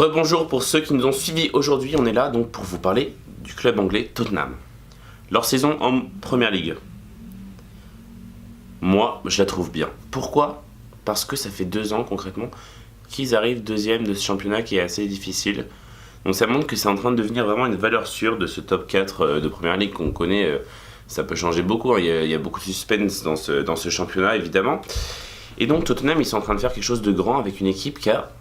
Rebonjour pour ceux qui nous ont suivis aujourd'hui, on est là donc pour vous parler du club anglais Tottenham. Leur saison en Première Ligue. Moi, je la trouve bien. Pourquoi ? Parce que ça fait 2 ans concrètement qu'ils arrivent deuxième de ce championnat qui est assez difficile. Donc ça montre que c'est en train de devenir vraiment une valeur sûre de ce top 4 de Première Ligue qu'on connaît. Ça peut changer beaucoup, il y a beaucoup de suspense dans ce championnat évidemment. Et donc Tottenham, ils sont en train de faire quelque chose de grand avec une équipe qui a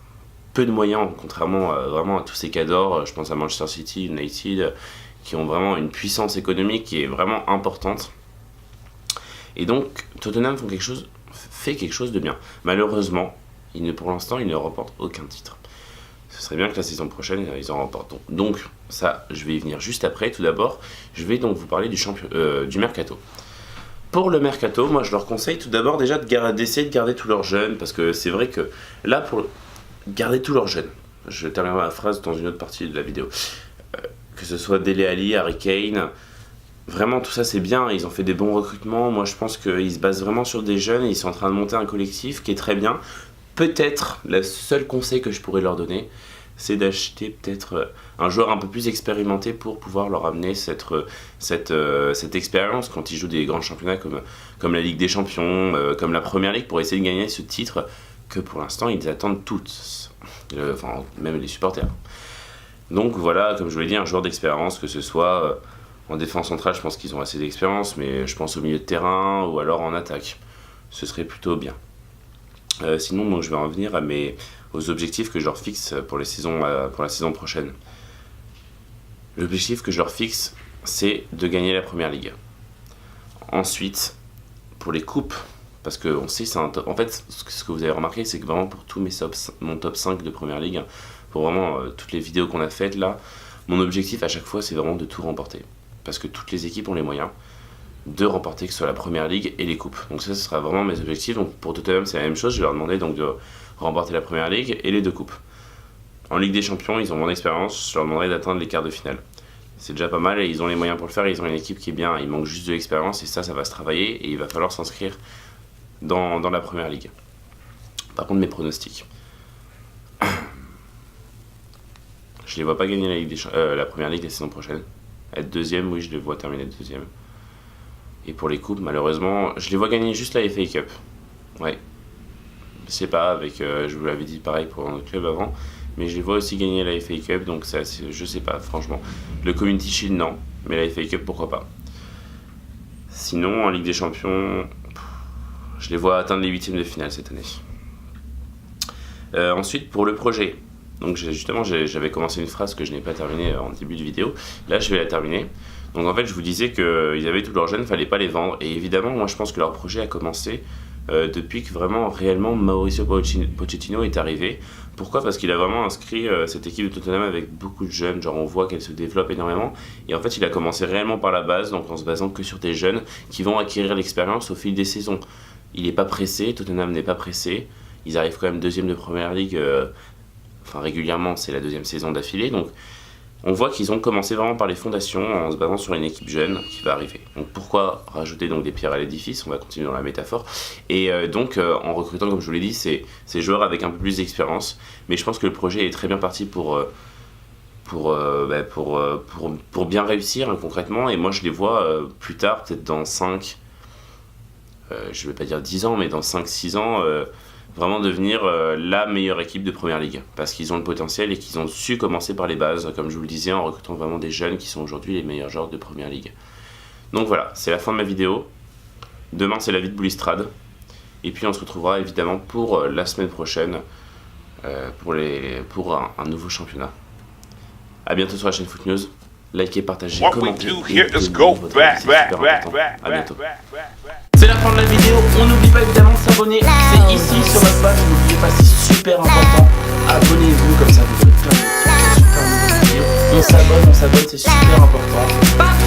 peu de moyens, contrairement vraiment à tous ces cadors, je pense à Manchester City, United, qui ont vraiment une puissance économique qui est vraiment importante. Et donc Tottenham fait quelque chose de bien. Malheureusement, pour l'instant, ils ne remportent aucun titre. Ce serait bien que la saison prochaine, ils en remportent. Donc ça, je vais y venir juste après. Tout d'abord, je vais donc vous parler du mercato. Pour le mercato, moi je leur conseille tout d'abord déjà d'essayer de garder tous leurs jeunes, parce que c'est vrai que là, pour garder tous leurs jeunes, je terminerai la phrase dans une autre partie de la vidéo, que ce soit Dele Alli, Harry Kane, vraiment tout ça c'est bien, ils ont fait des bons recrutements. Moi je pense qu'ils se basent vraiment sur des jeunes et ils sont en train de monter un collectif qui est très bien. Peut-être, le seul conseil que je pourrais leur donner, c'est d'acheter peut-être un joueur un peu plus expérimenté pour pouvoir leur amener cette expérience quand ils jouent des grands championnats comme la Ligue des Champions, comme la Première Ligue, pour essayer de gagner ce titre que pour l'instant ils attendent tous, enfin même les supporters. Donc voilà, comme je vous l'ai dit, un joueur d'expérience, que ce soit en défense centrale, je pense qu'ils ont assez d'expérience, mais je pense au milieu de terrain ou alors en attaque, ce serait plutôt bien. Sinon, donc, je vais en venir aux objectifs que je leur fixe pour la saison prochaine. L'objectif que je leur fixe, c'est de gagner la Première Ligue. Ensuite, pour les coupes, parce qu'on sait, en fait, ce que vous avez remarqué, c'est que vraiment pour tous mon top 5 de Première Ligue, pour vraiment toutes les vidéos qu'on a faites là, mon objectif à chaque fois, c'est vraiment de tout remporter. Parce que toutes les équipes ont les moyens de remporter, que ce soit la Première Ligue et les coupes. Donc ça, ce sera vraiment mes objectifs. Donc pour Tottenham, c'est la même chose. Je vais leur demander donc de remporter la Première Ligue et les 2 coupes. En Ligue des Champions, ils ont moins d'expérience. Je leur demanderai d'atteindre les quarts de finale. C'est déjà pas mal et ils ont les moyens pour le faire. Ils ont une équipe qui est bien. Il manque juste de l'expérience et ça va se travailler et il va falloir s'inscrire dans la Première Ligue. Par contre, mes pronostics. Je les vois pas gagner la Première Ligue la saison prochaine. Être deuxième, oui, je les vois terminer deuxième. Et pour les coupes, malheureusement, je les vois gagner juste la FA Cup. Ouais. Je sais pas, je vous l'avais dit pareil pour notre club avant, mais je les vois aussi gagner la FA Cup, donc ça, je sais pas, franchement. Le Community Shield, non, mais la FA Cup, pourquoi pas. Sinon, en Ligue des Champions, je les vois atteindre les 8e de finale cette année. Ensuite, pour le projet. Donc justement, j'avais commencé une phrase que je n'ai pas terminée en début de vidéo. Là, je vais la terminer. Donc en fait, je vous disais qu'ils avaient tous leurs jeunes, il ne fallait pas les vendre. Et évidemment, moi je pense que leur projet a commencé depuis que réellement Mauricio Pochettino est arrivé. Pourquoi ? Parce qu'il a vraiment inscrit cette équipe de Tottenham avec beaucoup de jeunes. Genre on voit qu'elle se développe énormément. Et en fait, il a commencé réellement par la base, donc en se basant que sur des jeunes qui vont acquérir l'expérience au fil des saisons. Il n'est pas pressé, Tottenham n'est pas pressé. Ils arrivent quand même deuxième de Première Ligue, régulièrement, c'est la 2e saison d'affilée. Donc on voit qu'ils ont commencé vraiment par les fondations en se basant sur une équipe jeune qui va arriver. Donc pourquoi rajouter donc des pierres à l'édifice ? On va continuer dans la métaphore. Et donc en recrutant, comme je vous l'ai dit, ces joueurs avec un peu plus d'expérience. Mais je pense que le projet est très bien parti pour bien réussir concrètement. Et moi je les vois plus tard, peut-être dans 5, je ne vais pas dire 10 ans, mais dans 5-6 ans, vraiment devenir la meilleure équipe de Première Ligue, parce qu'ils ont le potentiel et qu'ils ont su commencer par les bases, comme je vous le disais, en recrutant vraiment des jeunes qui sont aujourd'hui les meilleurs joueurs de Première Ligue. Donc voilà, c'est la fin de ma vidéo. Demain c'est la vie de Boulistrade, et puis on se retrouvera évidemment pour la semaine prochaine pour un nouveau championnat. A bientôt sur la chaîne Foot News. Likez, partagez, commentez. A bientôt. C'est la fin de la vidéo, on n'oublie pas évidemment de s'abonner, c'est ici sur notre page, n'oubliez pas, c'est super important, abonnez-vous comme ça vous ferez plein de vidéos, on s'abonne, c'est super important. Paf.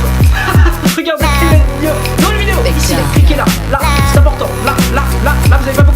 Regardez, cliquez dans une vidéo, ici, cliquez là, c'est important, là, vous avez pas beaucoup